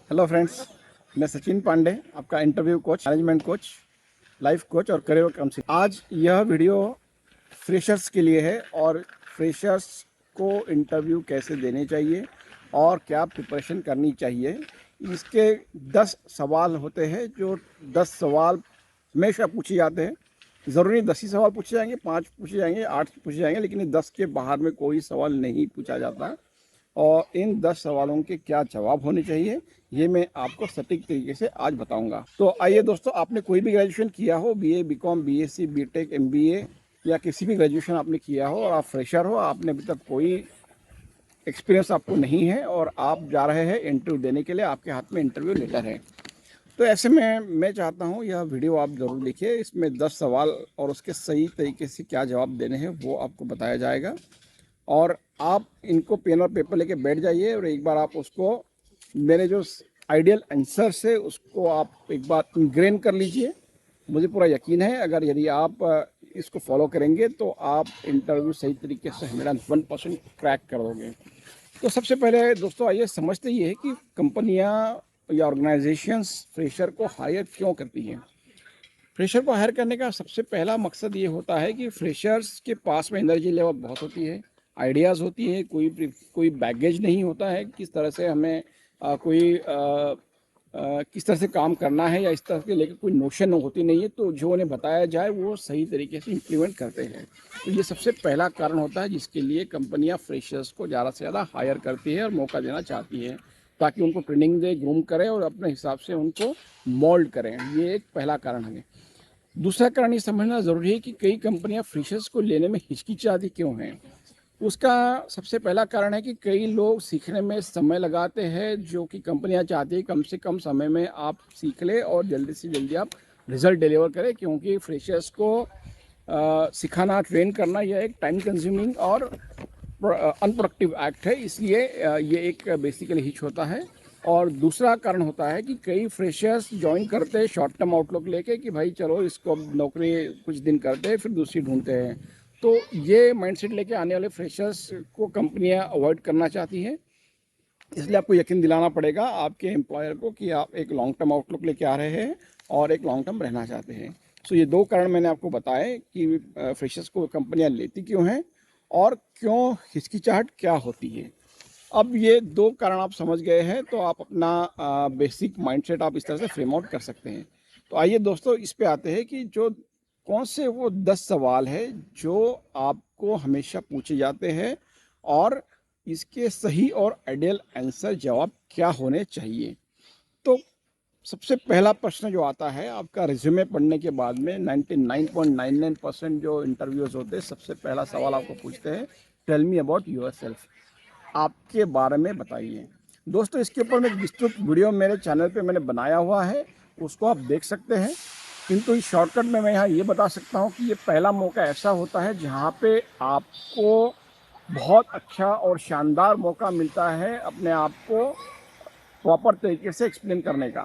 Hello friends, मैं सचिन पांडे, आपका interview coach, management coach, life coach और करियर काउंसलर। आज यह वीडियो फ्रेशर्स के लिए है और फ्रेशर्स को इंटरव्यू कैसे देने चाहिए और क्या प्रिपरेशन करनी चाहिए। इसके 10 सवाल होते हैं, जो 10 सवाल हमेशा पूछे जाते हैं। ज़रूरी 10 ही सवाल पूछे जाएंगे, 5 पूछे जाएंगे, 8 पूछे जाएंगे, लेकिन ये 10 के बाहर में कोई सवाल नहीं पूछा जाता। और इन 10 सवालों के क्या जवाब होने चाहिए, ये मैं आपको सटीक तरीके से आज बताऊंगा। तो आइए दोस्तों, आपने कोई भी ग्रेजुएशन किया हो, BA, BCom, BSc, BTech, MBA या किसी भी ग्रेजुएशन आपने किया हो और आप फ्रेशर हो, आपने अभी तक कोई एक्सपीरियंस आपको नहीं है और आप जा रहे हैं इंटरव्यू देने के लिए, आपके हाथ में इंटरव्यू लेटर है, तो ऐसे में मैं चाहता हूँ यह वीडियो आप ज़रूर देखिए। इसमें 10 सवाल और उसके सही तरीके से क्या जवाब देने हैं वो आपको बताया जाएगा। और आप इनको पेन और पेपर लेके बैठ जाइए और एक बार आप उसको, मेरे जो आइडियल आंसर से उसको आप एक बार इंग्रेन कर लीजिए। मुझे पूरा यकीन है, अगर यदि आप इसको फॉलो करेंगे तो आप इंटरव्यू सही तरीके से 101% क्रैक कर दोगे। तो सबसे पहले दोस्तों आइए समझते ये है कि कंपनियां या ऑर्गेनाइजेशंस फ्रेशर को हायर क्यों करती हैं। फ्रेशर को हायर करने का सबसे पहला मकसद ये होता है कि फ्रेशर्स के पास में एनर्जी लेवल बहुत होती है, आइडियाज़ होती है, कोई बैगेज नहीं होता है किस तरह से हमें किस तरह से काम करना है, या इस तरह के लेकर कोई नोशन होती नहीं है। तो जो उन्हें बताया जाए वो सही तरीके से इम्प्लीमेंट करते हैं। तो ये सबसे पहला कारण होता है जिसके लिए कंपनियां फ्रेशर्स को ज़्यादा से ज़्यादा हायर करती है और मौका देना चाहती है, ताकि उनको ट्रेनिंग दे, ग्रूम करें और अपने हिसाब से उनको मोल्ड करें। ये एक पहला कारण है। दूसरा कारण ये समझना ज़रूरी है कि कई कंपनियां फ्रेशर्स को लेने में हिचकिचाती क्यों हैं। उसका सबसे पहला कारण है कि कई लोग सीखने में समय लगाते हैं, जो कि कंपनियां चाहती है कम से कम समय में आप सीख लें और जल्दी से जल्दी आप रिजल्ट डिलीवर करें, क्योंकि फ्रेशर्स को सिखाना, ट्रेन करना यह एक टाइम कंज्यूमिंग और अनप्रोडक्टिव एक्ट है, इसलिए ये एक बेसिकली हिच होता है। और दूसरा कारण होता है कि कई फ्रेशर्स ज्वाइन करते हैं शॉर्ट टर्म आउटलुक लेके कि भाई चलो इसको नौकरी कुछ दिन करते हैं फिर दूसरी ढूंढते हैं। तो ये माइंडसेट लेके आने वाले फ्रेशर्स को कंपनियां अवॉइड करना चाहती हैं। इसलिए आपको यकीन दिलाना पड़ेगा आपके एम्प्लॉयर को कि आप एक लॉन्ग टर्म आउटलुक लेके आ रहे हैं और एक लॉन्ग टर्म रहना चाहते हैं। सो ये दो कारण मैंने आपको बताए कि फ्रेशर्स को कंपनियां लेती क्यों हैं और क्यों हिचकिचाहट क्या होती है। अब ये दो कारण आप समझ गए हैं तो आप अपना बेसिक माइंडसेट आप इस तरह से फ्रेम आउट कर सकते हैं। तो आइए दोस्तों, इस पे आते हैं कि जो कौन से वो 10 सवाल है जो आपको हमेशा पूछे जाते हैं और इसके सही और आइडियल आंसर जवाब क्या होने चाहिए। तो सबसे पहला प्रश्न जो आता है आपका रिज्यूमे पढ़ने के बाद में, 99.99% जो इंटरव्यूज होते हैं, सबसे पहला सवाल आपको पूछते हैं, tell me about yourself, आपके बारे में बताइए। दोस्तों इसके ऊपर में एक विस्तृत वीडियो मेरे चैनल पे मैंने बनाया हुआ है, उसको आप देख सकते हैं। किंतु इस शॉर्टकट में मैं यहाँ ये बता सकता हूँ कि ये पहला मौका ऐसा होता है जहाँ पे आपको बहुत अच्छा और शानदार मौका मिलता है अपने आप को प्रॉपर तरीके से एक्सप्लेन करने का।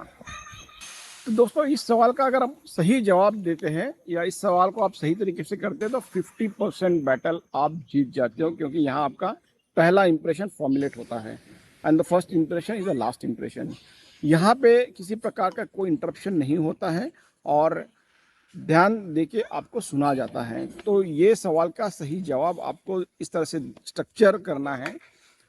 तो दोस्तों इस सवाल का अगर आप सही जवाब देते हैं या इस सवाल को आप सही तरीके से करते हैं तो 50% बैटल आप जीत जाते हो, क्योंकि यहाँ आपका पहला इंप्रेशन फॉर्मुलेट होता है and the first impression is the last impression. यहाँ पे किसी प्रकार का कोई इंटरप्शन नहीं होता है और ध्यान देके आपको सुना जाता है। तो ये सवाल का सही जवाब आपको इस तरह से स्ट्रक्चर करना है,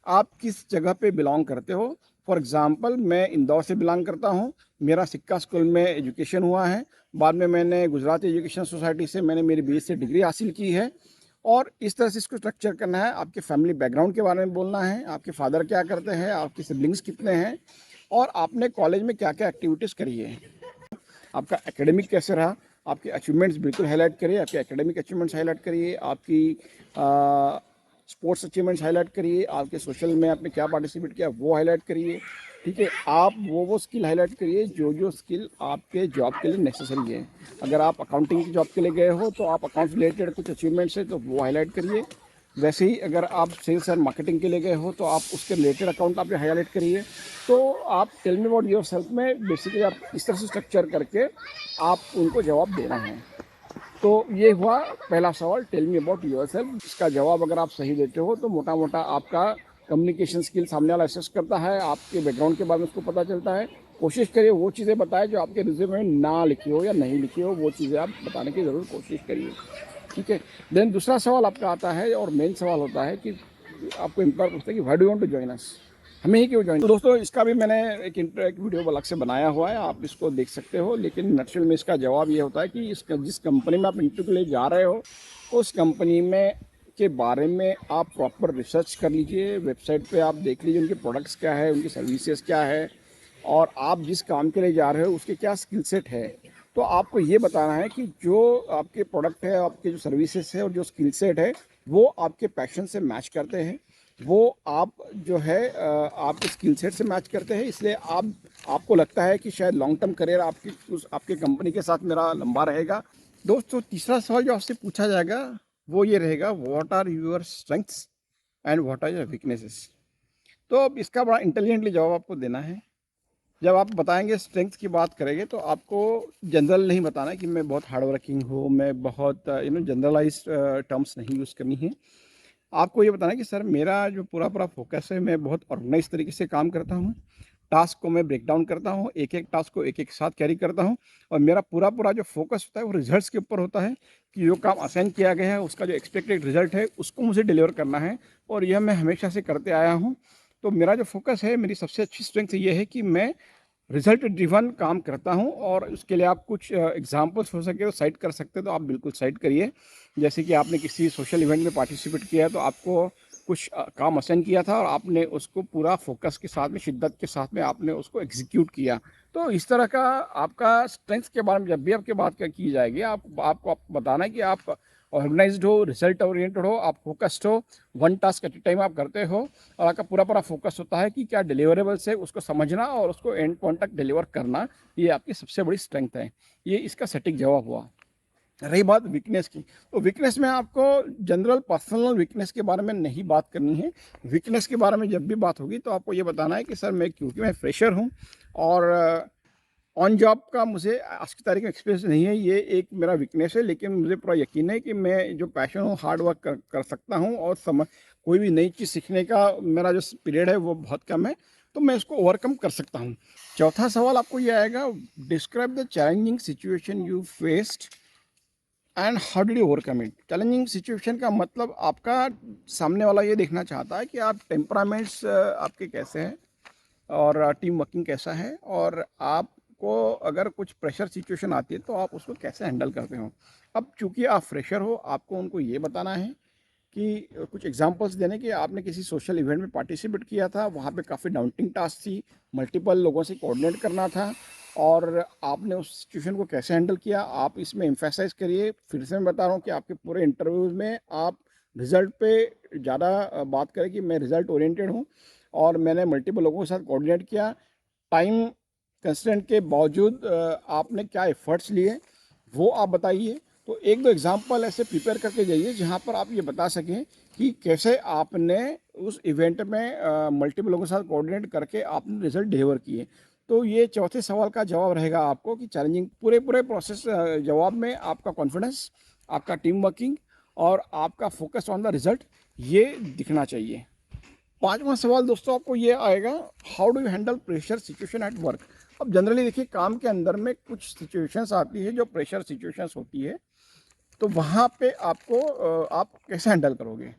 आप किस जगह पे बिलोंग करते हो। फॉर एग्ज़ाम्पल मैं इंदौर से बिलोंग करता हूँ, मेरा सिक्का स्कूल में एजुकेशन हुआ है, बाद में मैंने गुजरात एजुकेशन सोसाइटी से मैंने मेरी बीएससी डिग्री हासिल की है। और इस तरह से इसको स्ट्रक्चर करना है, आपके फैमिली बैकग्राउंड के बारे में बोलना है, आपके फादर क्या करते हैं, आपके सिबलिंग्स कितने हैं और आपने कॉलेज में क्या क्या एक्टिविटीज़ करी है, आपका एकेडमिक कैसे रहा, आपके अचीवमेंट्स बिल्कुल हाईलाइट करिए, आपके एकेडमिक अचीवमेंट्स हाईलाइट करिए, आपकी स्पोर्ट्स अचीवमेंट्स हाईलाइट करिए, आपके सोशल में आपने क्या पार्टिसिपेट किया वो हाईलाइट करिए। ठीक है, आप वो स्किल हाईलाइट करिए जो स्किल आपके जॉब के लिए नेसेसरी है। अगर आप अकाउंटिंग की जॉब के लिए गए हो तो आप अकाउंट्स रिलेटेड कुछ अचीवमेंट्स है तो वो हाईलाइट करिए। वैसे ही अगर आप सेल्स और मार्केटिंग के लिए गए हो तो आप उसके रिलेटेड अकाउंट आप हाईलाइट करिए। तो आप tell me about yourself में बेसिकली आप इस तरह से स्ट्रक्चर करके आप उनको जवाब देना है। तो ये हुआ पहला सवाल, tell me about yourself. इसका जवाब अगर आप सही देते हो तो मोटा मोटा आपका कम्युनिकेशन स्किल सामने वाला असेस करता है, आपके बैकग्राउंड के बारे में उसको पता चलता है। कोशिश करिए वो चीज़ें बताएं जो आपके रिज्यूमे में ना लिखी हो या नहीं लिखी हो, वो चीज़ें आप बताने की ज़रूर कोशिश करिए। ठीक है। देन दूसरा सवाल आपका आता है और मेन सवाल होता है कि आपको एम्प्लॉयर पूछता है कि why do you want to join us, हमें ही क्यों ज्वाइन। तो दोस्तों इसका भी मैंने एक वीडियो अलग से बनाया हुआ है, आप इसको देख सकते हो। लेकिन नटशेल में इसका जवाब ये होता है कि जिस कंपनी में आप इंटरव्यू के लिए जा रहे हो उस कंपनी में के बारे में आप प्रॉपर रिसर्च कर लीजिए। वेबसाइट पे आप देख लीजिए उनके प्रोडक्ट्स क्या है, उनकी सर्विसेज क्या है, और आप जिस काम के लिए जा रहे हो उसके क्या स्किल सेट है। तो आपको ये बताना है कि जो आपके प्रोडक्ट है, आपके जो सर्विसेज है और जो स्किल सेट है वो आपके पैशन से मैच करते हैं, वो आप जो है आपके स्किल सेट से मैच करते हैं। इसलिए आपको लगता है कि शायद लॉन्ग टर्म करियर आपकी कंपनी के साथ मेरा लंबा रहेगा। दोस्तों तीसरा सवाल जो आपसे पूछा जाएगा वो ये रहेगा, what are your strengths and what are your weaknesses. तो अब इसका बड़ा इंटेलिजेंटली जवाब आपको देना है। जब आप बताएंगे स्ट्रेंथ की बात करेंगे तो आपको जनरल नहीं बताना है कि मैं बहुत हार्ड वर्किंग हूँ, मैं बहुत जनरलाइज टर्म्स नहीं यूज़ करनी है। आपको ये बताना है कि सर मेरा जो पूरा फोकस है, मैं बहुत ऑर्गेनाइज तरीके से काम करता हूँ, टास्क को मैं ब्रेक डाउन करता हूँ, एक एक टास्क को एक एक साथ कैरी करता हूँ, और मेरा पूरा जो फोकस होता है वो रिजल्ट्स के ऊपर होता है कि जो काम असाइन किया गया है उसका जो एक्सपेक्टेड रिजल्ट है उसको मुझे डिलीवर करना है, और यह मैं हमेशा से करते आया हूँ। तो मेरा जो फोकस है, मेरी सबसे अच्छी स्ट्रेंथ ये है कि मैं रिजल्ट ड्रिवन काम करता हूं। और उसके लिए आप कुछ एग्जांपल्स हो सके तो साइट कर सकते हो तो आप बिल्कुल साइट करिए। जैसे कि आपने किसी सोशल इवेंट में पार्टिसिपेट किया तो आपको कुछ काम असाइन किया था और आपने उसको पूरा फोकस के साथ में, शिद्दत के साथ में आपने उसको एग्जीक्यूट किया। तो इस तरह का आपका स्ट्रेंथ के बारे में जब भी आपकी बात की जाएगी, आपको बताना है कि आप ऑर्गेनाइज्ड हो, रिजल्ट ओरिएंटेड हो, आप फोकस्ड हो, one task at A time आप करते हो, और आपका पूरा फोकस होता है कि क्या डिलीवरेबल्स है उसको समझना और उसको एंड पॉइंट तक डिलीवर करना। ये आपकी सबसे बड़ी स्ट्रेंथ है। ये इसका सटीक जवाब हुआ। रही बात वीकनेस की, तो वीकनेस में आपको जनरल पर्सनल वीकनेस के बारे में नहीं बात करनी है। वीकनेस के बारे में जब भी बात होगी तो आपको ये बताना है कि सर मैं, क्योंकि मैं फ्रेशर हूँ और ऑन जॉब का मुझे आज की तारीख में एक्सपीरियंस नहीं है, ये एक मेरा वीकनेस है। लेकिन मुझे पूरा यकीन है कि मैं जो पैशन हूँ हार्ड वर्क कर सकता हूँ, और कोई भी नई चीज़ सीखने का मेरा जो पीरियड है वो बहुत कम है, तो मैं इसको ओवरकम कर सकता हूँ। चौथा सवाल आपको ये आएगा, describe the challenging situation you faced and how did you overcome it. Challenging situation का मतलब आपका सामने वाला ये देखना चाहता है कि आप टेम्परामेंट्स आपके कैसे हैं और टीम वर्किंग कैसा है, और आपको अगर कुछ प्रेशर सिचुएशन आती है तो आप उसको कैसे हैंडल करते हो। अब चूंकि आप फ्रेशर हो, आपको उनको ये बताना है कि कुछ एग्जांपल्स देने कि आपने किसी सोशल इवेंट में पार्टिसिपेट किया था, वहाँ पे काफ़ी डाउंटिंग टास्क थी, मल्टीपल लोगों से कोऑर्डिनेट करना था, और आपने उस सिचुएशन को कैसे हैंडल किया। आप इसमें एम्फेसाइज करिए। फिर से मैं बता रहा हूँ कि आपके पूरे इंटरव्यूज़ में आप रिजल्ट पे ज़्यादा बात करें कि मैं रिजल्ट ओरिएंटेड हूँ और मैंने मल्टीपल लोगों के साथ कोऑर्डिनेट किया। टाइम कंस्ट्रेंट के बावजूद आपने क्या एफर्ट्स लिए वो आप बताइए। तो एक दो एग्जांपल ऐसे प्रिपेयर करके जाइए जहां पर आप ये बता सकें कि कैसे आपने उस इवेंट में मल्टीपल लोगों के साथ कोऑर्डिनेट करके आपने रिजल्ट डिलीवर किए। तो ये चौथे सवाल का जवाब रहेगा आपको कि चैलेंजिंग पूरे प्रोसेस जवाब में आपका कॉन्फिडेंस, आपका टीम वर्किंग और आपका फोकस ऑन द रिजल्ट ये दिखना चाहिए। पांचवा सवाल दोस्तों आपको ये आएगा, how do you handle pressure situation at work. अब जनरली देखिए काम के अंदर में कुछ सिचुएशंस आती है जो प्रेशर सिचुएशंस होती है, तो वहाँ पे आपको आप कैसे हैंडल करोगे।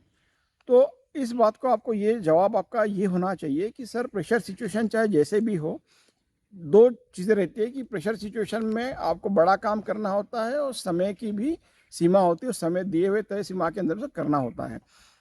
तो इस बात को आपको ये जवाब आपका ये होना चाहिए कि सर प्रेशर सिचुएशन चाहे जैसे भी हो, दो चीज़ें रहती है कि प्रेशर सिचुएशन में आपको बड़ा काम करना होता है और समय की भी सीमा होती है, समय दिए हुए तय सीमा के अंदर से करना होता है।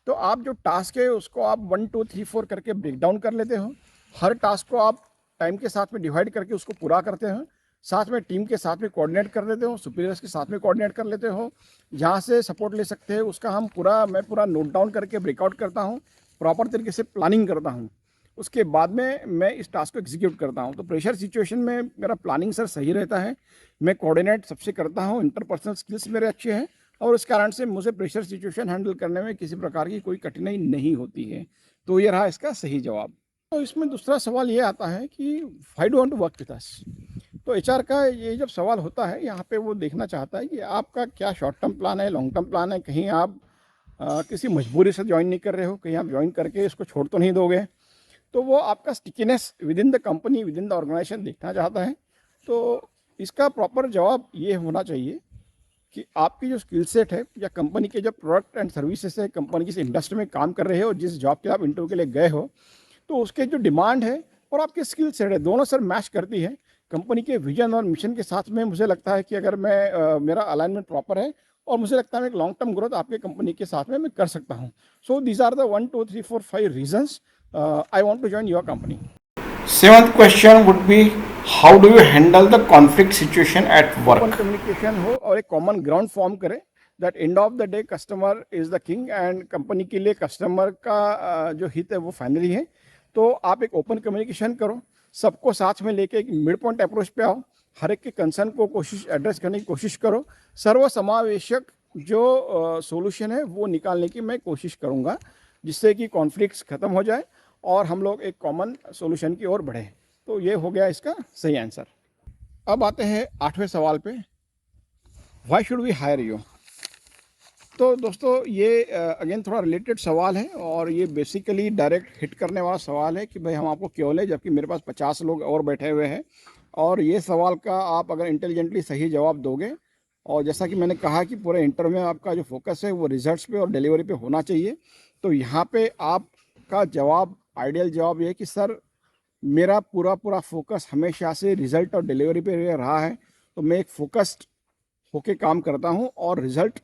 तो आप जो टास्क है उसको आप 1 2 3 4 करके ब्रेक डाउन कर लेते हो। हर टास्क को आप टाइम के साथ में डिवाइड करके उसको पूरा करते हो, साथ में टीम के साथ में कोऑर्डिनेट कर लेते हो, सुपीरियर्स के साथ में कोऑर्डिनेट कर लेते हो, जहाँ से सपोर्ट ले सकते हैं उसका मैं पूरा नोट डाउन करके ब्रेकआउट करता हूँ, प्रॉपर तरीके से प्लानिंग करता हूँ, उसके बाद में मैं इस टास्क को एग्जीक्यूट करता हूँ। तो प्रेशर सिचुएशन में मेरा प्लानिंग सर सही रहता है, मैं कोऑर्डिनेट सबसे करता हूँ, इंटरपर्सनल स्किल्स मेरे अच्छे हैं, और इस कारण से मुझे प्रेशर सिचुएशन हैंडल करने में किसी प्रकार की कोई कठिनाई नहीं होती है। तो ये रहा इसका सही जवाब। तो इसमें दूसरा सवाल ये आता है कि why do want to work with us. तो एचआर का ये जब सवाल होता है यहाँ पे वो देखना चाहता है कि आपका क्या शॉर्ट टर्म प्लान है, लॉन्ग टर्म प्लान है, कहीं आप किसी मजबूरी से ज्वाइन नहीं कर रहे हो, कहीं आप ज्वाइन करके इसको छोड़ तो नहीं दोगे, तो वो आपका stickiness within the company, within the organisation देखना चाहता है। तो इसका प्रॉपर जवाब ये होना चाहिए कि आपकी जो स्किल सेट है या कंपनी के जो प्रोडक्ट एंड सर्विसेज है, कंपनी जिस इंडस्ट्री में काम कर रहे हो और जिस जॉब के आप इंटरव्यू के लिए गए हो, तो उसके जो डिमांड है और आपके स्किल सेट है, दोनों सर मैच करती है कंपनी के विजन और मिशन के साथ में। मुझे लगता है कि अगर मैं मेरा अलाइनमेंट प्रॉपर है और मुझे लगता है एक लॉन्ग टर्म ग्रोथ आपके कंपनी के साथ में मैं कर सकता हूँ। So these are the 1 2 3 4 5 reasons I want to join your company. Seventh question would be, how do you handle the conflict situation at open work? Communication हो और एक कॉमन ग्राउंड फॉर्म करे that end of the day customer is the king and company के लिए customer का जो हित है वो फाइनली है। तो आप एक ओपन कम्युनिकेशन करो, सबको साथ में लेके एक मिड पॉइंट अप्रोच पे आओ, हर एक के कंसर्न को कोशिश एड्रेस करने की कोशिश करो, सर्वसमावेशक जो सॉल्यूशन है वो निकालने की मैं कोशिश करूँगा, जिससे कि कॉन्फ्लिक्ट्स खत्म हो जाए और हम लोग एक कॉमन सॉल्यूशन की ओर बढ़े। तो ये हो गया इसका सही आंसर। अब आते हैं 8वें सवाल पे, why should we hire you. तो दोस्तों ये अगेन थोड़ा रिलेटेड सवाल है और ये बेसिकली डायरेक्ट हिट करने वाला सवाल है कि भाई हम आपको क्यों लें जबकि मेरे पास 50 लोग और बैठे हुए हैं। और ये सवाल का आप अगर इंटेलिजेंटली सही जवाब दोगे, और जैसा कि मैंने कहा कि पूरे इंटरव्यू में आपका जो फोकस है वो रिजल्ट्स पे और डिलीवरी पे होना चाहिए, तो यहाँ पे आपका जवाब, आइडियल जवाब ये है कि सर मेरा पूरा फोकस हमेशा से रिजल्ट और डिलीवरी पे रहा है, तो मैं एक फोकस्ड होके काम करता हूँ और रिजल्ट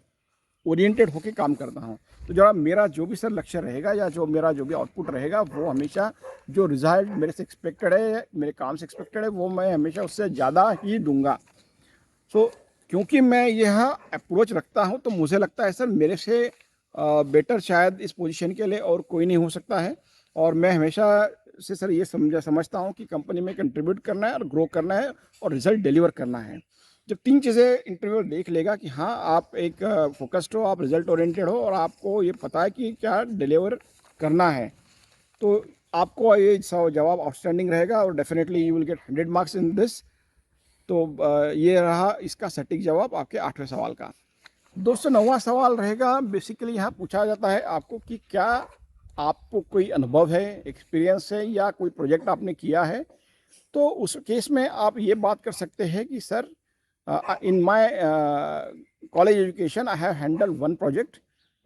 ओरिएंटेड होके काम करता हूँ। तो जरा मेरा जो भी सर लक्ष्य रहेगा या जो मेरा जो भी आउटपुट रहेगा वो हमेशा जो रिजल्ट मेरे से एक्सपेक्टेड है, मेरे काम से एक्सपेक्टेड है, वो मैं हमेशा उससे ज़्यादा ही दूंगा। सो क्योंकि मैं यह अप्रोच रखता हूँ तो मुझे लगता है सर मेरे से बेटर शायद इस पोजीशन के लिए और कोई नहीं हो सकता है। और मैं हमेशा से सर ये समझता हूँ कि कंपनी में कंट्रीब्यूट करना है और ग्रो करना है और रिजल्ट डिलीवर करना है। जब 3 चीज़ें इंटरव्यू देख लेगा कि हाँ आप एक फोकस्ड हो, आप रिजल्ट ओरिएंटेड हो और आपको ये पता है कि क्या डिलीवर करना है, तो आपको ये जवाब आउटस्टैंडिंग रहेगा और definitely you will get 100 marks in this. तो ये रहा इसका सटीक जवाब आपके 8वें सवाल का। दोस्तों 9वां सवाल रहेगा, बेसिकली यहाँ पूछा जाता है आपको कि क्या आपको कोई अनुभव है, एक्सपीरियंस है या कोई प्रोजेक्ट आपने किया है। तो उस केस में आप ये बात कर सकते हैं कि sir in my college education I have handle 1 project.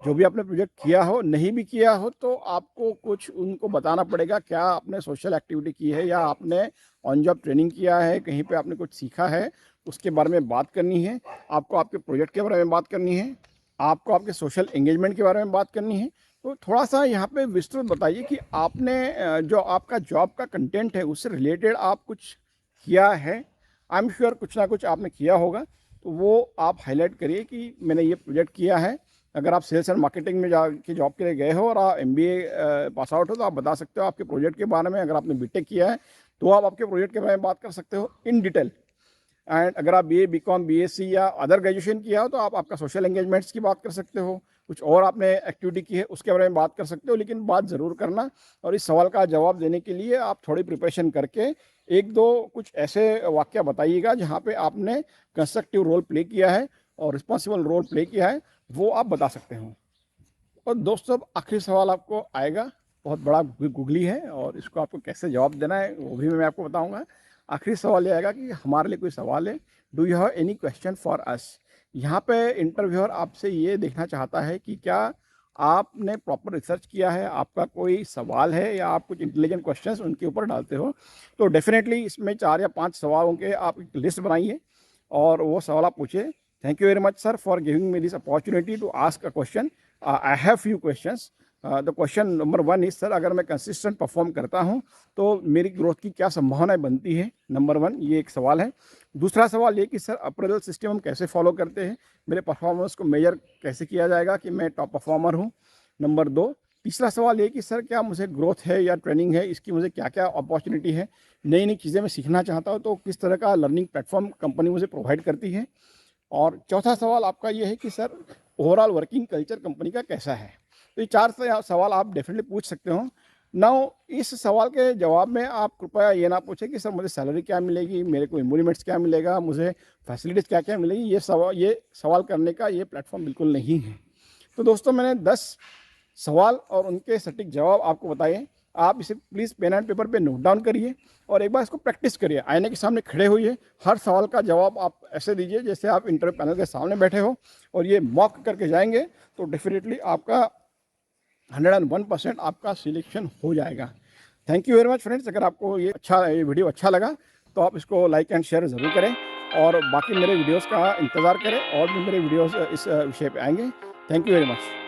जो भी आपने प्रोजेक्ट किया हो, नहीं भी किया हो तो आपको कुछ उनको बताना पड़ेगा, क्या आपने सोशल एक्टिविटी की है या आपने ऑन जॉब ट्रेनिंग किया है, कहीं पे आपने कुछ सीखा है, उसके बारे में बात करनी है। आपको आपके प्रोजेक्ट के बारे में बात करनी है, आपको आपके सोशल एंगेजमेंट के बारे में बात करनी है। तो थोड़ा सा यहाँ पे विस्तृत बताइए कि आपने जो आपका जॉब का कंटेंट है उससे रिलेटेड आप कुछ किया है। आई एम श्योर कुछ ना कुछ आपने किया होगा, तो वो आप हाईलाइट करिए कि मैंने ये प्रोजेक्ट किया है। अगर आप सेल्स एंड मार्केटिंग में जाके जॉब के लिए गए हो और आप MBA पास आउट हो तो आप बता सकते हो आपके प्रोजेक्ट के बारे में। अगर आपने बीटेक किया है तो आप आपके प्रोजेक्ट के बारे में बात कर सकते हो इन डिटेल। एंड अगर आप BA BCom BSc या अदर ग्रेजुएशन किया हो तो आप आपका सोशल एंगेजमेंट्स की बात कर सकते हो, कुछ और आपने एक्टिविटी की है उसके बारे में बात कर सकते हो, लेकिन बात ज़रूर करना। और इस सवाल का जवाब देने के लिए आप थोड़ी प्रिपरेशन करके 1-2 कुछ ऐसे वाक्य बताइएगा जहाँ पे आपने कंस्ट्रक्टिव रोल प्ले किया है और रिस्पॉन्सिबल रोल प्ले किया है, वो आप बता सकते हो। और दोस्तों आखिरी सवाल आपको आएगा, बहुत बड़ा गुगली है और इसको आपको कैसे जवाब देना है वो भी मैं आपको बताऊंगा। आखिरी सवाल ये आएगा कि हमारे लिए कोई सवाल है, do you have any question for us. यहाँ पे इंटरव्यूअर आपसे ये देखना चाहता है कि क्या आपने प्रॉपर रिसर्च किया है, आपका कोई सवाल है या आप कुछ इंटेलिजेंट क्वेश्चंस उनके ऊपर डालते हो। तो डेफिनेटली इसमें 4 या 5 सवालों के आप एक लिस्ट बनाइए और वो सवाल आप पूछिए। Thank you very much sir for giving me this opportunity to ask a question. I have few questions. The question number 1 is sir, अगर मैं कंसिस्टेंट परफॉर्म करता हूं तो मेरी ग्रोथ की क्या संभावनाएं बनती है। नंबर 1 ये एक सवाल है। दूसरा सवाल ये कि सर अप्रेजल सिस्टम हम कैसे फॉलो करते हैं, मेरे परफॉर्मेंस को मेजर कैसे किया जाएगा कि मैं टॉप परफॉर्मर हूँ। नंबर 2। तीसरा सवाल ये कि सर क्या मुझे ग्रोथ है या ट्रेनिंग है, इसकी मुझे क्या क्या अपॉर्चुनिटी है, नई नई चीज़ें मैं सीखना चाहता हूँ तो किस तरह का लर्निंग प्लेटफॉर्म कंपनी मुझे प्रोवाइड करती है। और चौथा सवाल आपका ये है कि sir overall working culture company का कैसा है। तो ये 4 सवाल आप डेफिनेटली पूछ सकते हो। नाउ इस सवाल के जवाब में आप कृपया ये ना पूछें कि सर मुझे सैलरी क्या मिलेगी, मेरे को इमोलिमेंट्स क्या मिलेगा, मुझे फैसिलिटीज़ क्या क्या मिलेगी। ये सवाल करने का ये प्लेटफॉर्म बिल्कुल नहीं है। तो दोस्तों मैंने 10 सवाल और उनके सटीक जवाब आपको बताए। आप इसे प्लीज़ पेन एंड पेपर पे नोट डाउन करिए और एक बार इसको प्रैक्टिस करिए। आईने के सामने खड़े होइए, हर सवाल का जवाब आप ऐसे दीजिए जैसे आप इंटरव्यू पैनल के सामने बैठे हो, और ये मॉक करके जाएंगे तो डेफिनेटली आपका 101% आपका सिलेक्शन हो जाएगा। Thank you very much friends. अगर आपको ये वीडियो अच्छा लगा तो आप इसको लाइक एंड शेयर ज़रूर करें और बाकी मेरे वीडियोस का इंतज़ार करें, और भी मेरे वीडियोस इस विषय पे आएंगे। Thank you very much.